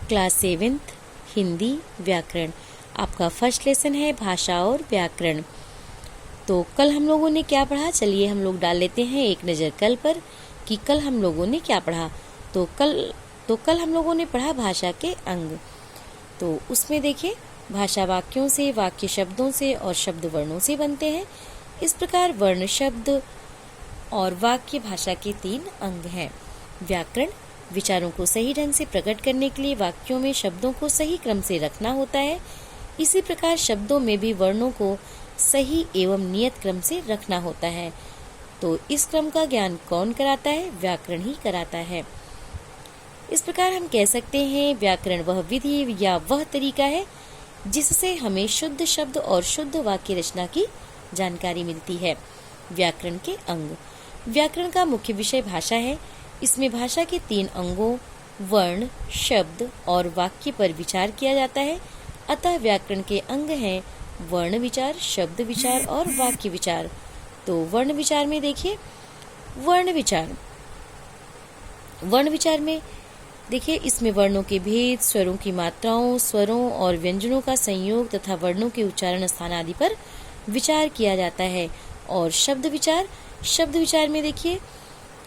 Class 7th Hindi व्याकरण। आपका first lesson है भाषा और व्याकरण। तो कल हम लोगों ने क्या पढ़ा, चलिए हम लोग डाल लेते हैं एक नज़र कल पर कि कल हम लोगों ने क्या पढ़ा। तो कल हम लोगों ने पढ़ा भाषा के अंग। तो उसमें देखिए भाषा वाक्यों से, वाक्य शब्दों से और शब्द वर्णों से बनते हैं। इस प्रकार वर्ण, शब्द और वाक्य भाषा के 3 अंग हैं। व्याकरण विचारों को सही ढंग से प्रकट करने के लिए वाक्यों में शब्दों को सही क्रम से रखना होता है। इसी प्रकार शब्दों में भी वर्णों को सही एवं नियत क्रम से रखना होता है। तो इस क्रम का ज्ञान कौन कराता है? व्याकरण ही कराता है। इस प्रकार हम कह सकते हैं व्याकरण वह विधि या वह तरीका है जिससे हमें शुद्ध शब्द और शुद्ध वाक्य रचना की जानकारी मिलती है। व्याकरण के अंग। व्याकरण का मुख्य विषय भाषा है। इसमें भाषा के 3 अंगों वर्ण, शब्द और वाक्य पर विचार किया जाता है। अतः व्याकरण के अंग हैं वर्ण विचार, शब्द विचार और वाक्य विचार। तो वर्ण विचार में देखिए, वर्ण विचार में देखिए इसमें वर्णों के भेद, स्वरों की मात्राओं, स्वरों और व्यंजनों का संयोग तथा वर्णों के उच्चारण स्थान आदि पर विचार किया जाता है। और शब्द विचार में देखिए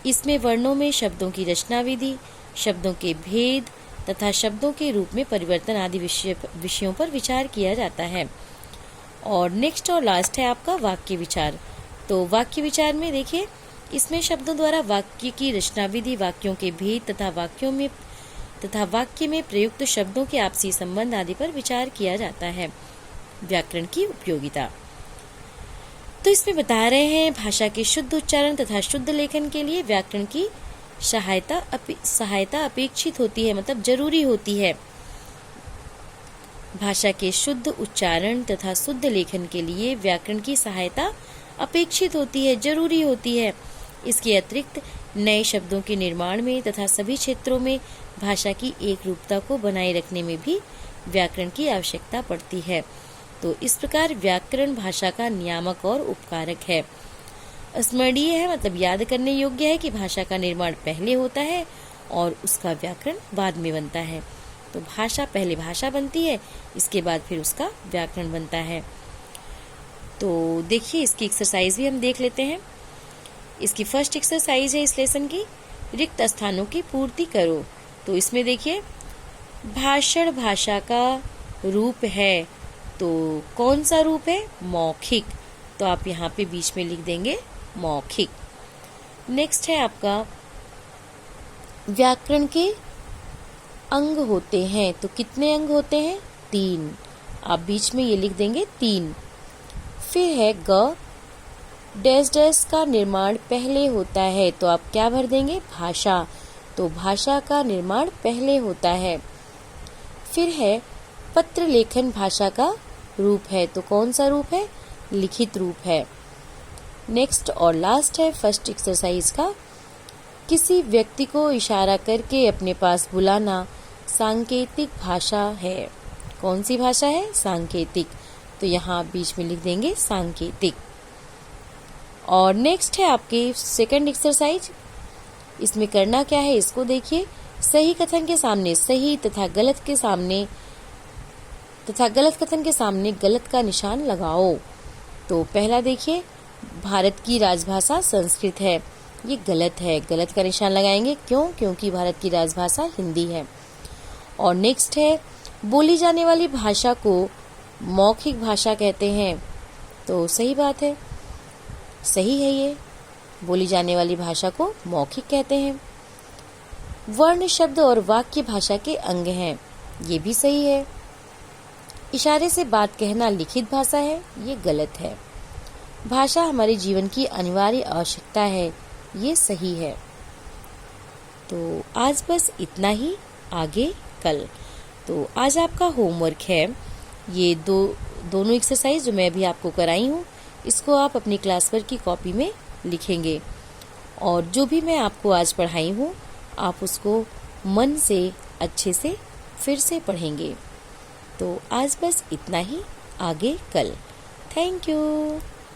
इसमें वर्णों में शब्दों की रचना विधि, शब्दों के भेद तथा शब्दों के रूप में परिवर्तन आदि विषयों पर विचार किया जाता है। और नेक्स्ट और लास्ट है आपका वाक्य विचार। तो वाक्य विचार में देखिए इसमें शब्दों द्वारा वाक्य की रचना विधि, वाक्यों के भेद तथा वाक्य में प्रयुक्त शब्दों के आपसी संबंध आदि पर विचार किया जाता है। व्याकरण की उपयोगिता। तो इसमें बता रहे हैं भाषा के शुद्ध उच्चारण तथा शुद्ध लेखन के लिए व्याकरण की सहायता अपेक्षित होती है, मतलब जरूरी होती है। भाषा के शुद्ध उच्चारण तथा शुद्ध लेखन के लिए व्याकरण की सहायता अपेक्षित होती है, जरूरी होती है। इसके अतिरिक्त नए शब्दों के निर्माण में तथा सभी क्षेत्रों में भाषा की एक रूपता को बनाए रखने में भी व्याकरण की आवश्यकता पड़ती है। तो इस प्रकार व्याकरण भाषा का नियामक और उपकारक है। स्मरणीय है, मतलब याद करने योग्य है कि भाषा का निर्माण पहले होता है और उसका व्याकरण बाद में बनता है। तो पहले भाषा बनती है, इसके बाद फिर उसका व्याकरण बनता है। तो देखिए इसकी एक्सरसाइज भी हम देख लेते हैं। इसकी फर्स्ट एक्सरसाइज है इस लेसन की, रिक्त स्थानों की पूर्ति करो। तो इसमें देखिए भाषण भाषा का रूप है, तो कौन सा रूप है? मौखिक। तो आप यहाँ पे बीच में लिख देंगे मौखिक। नेक्स्ट है आपका व्याकरण के अंग होते हैं। तो कितने अंग होते हैं? 3। आप बीच में ये लिख देंगे 3। फिर है ग डैश डैश का निर्माण पहले होता है। तो आप क्या भर देंगे? भाषा। तो भाषा का निर्माण पहले होता है। फिर है पत्र लेखन भाषा का रूप है। तो कौन सा रूप है? लिखित रूप है। नेक्स्ट और लास्ट है फर्स्ट एक्सरसाइज का, किसी व्यक्ति को इशारा करके अपने पास बुलाना सांकेतिक भाषा है। कौन सी भाषा है? सांकेतिक। तो यहाँ बीच में लिख देंगे सांकेतिक। और नेक्स्ट है आपकी सेकंड एक्सरसाइज। इसमें करना क्या है इसको देखिए, सही कथन के सामने सही तथा गलत कथन के सामने गलत का निशान लगाओ। तो पहला देखिए भारत की राजभाषा संस्कृत है, ये गलत है, गलत का निशान लगाएंगे। क्यों? क्योंकि भारत की राजभाषा हिंदी है। और नेक्स्ट है बोली जाने वाली भाषा को मौखिक भाषा कहते हैं। तो सही बात है, सही है, ये बोली जाने वाली भाषा को मौखिक कहते हैं। वर्ण, शब्द और वाक्य भाषा के अंग हैं, ये भी सही है। इशारे से बात कहना लिखित भाषा है, ये गलत है। भाषा हमारे जीवन की अनिवार्य आवश्यकता है, ये सही है। तो आज बस इतना ही, आगे कल। तो आज आपका होमवर्क है ये दोनों एक्सरसाइज जो मैं अभी आपको कराई हूँ, इसको आप अपनी क्लास वर्क की कॉपी में लिखेंगे। और जो भी मैं आपको आज पढ़ाई हूँ आप उसको मन से अच्छे से फिर से पढ़ेंगे। तो आज बस इतना ही, आगे कल। Thank you.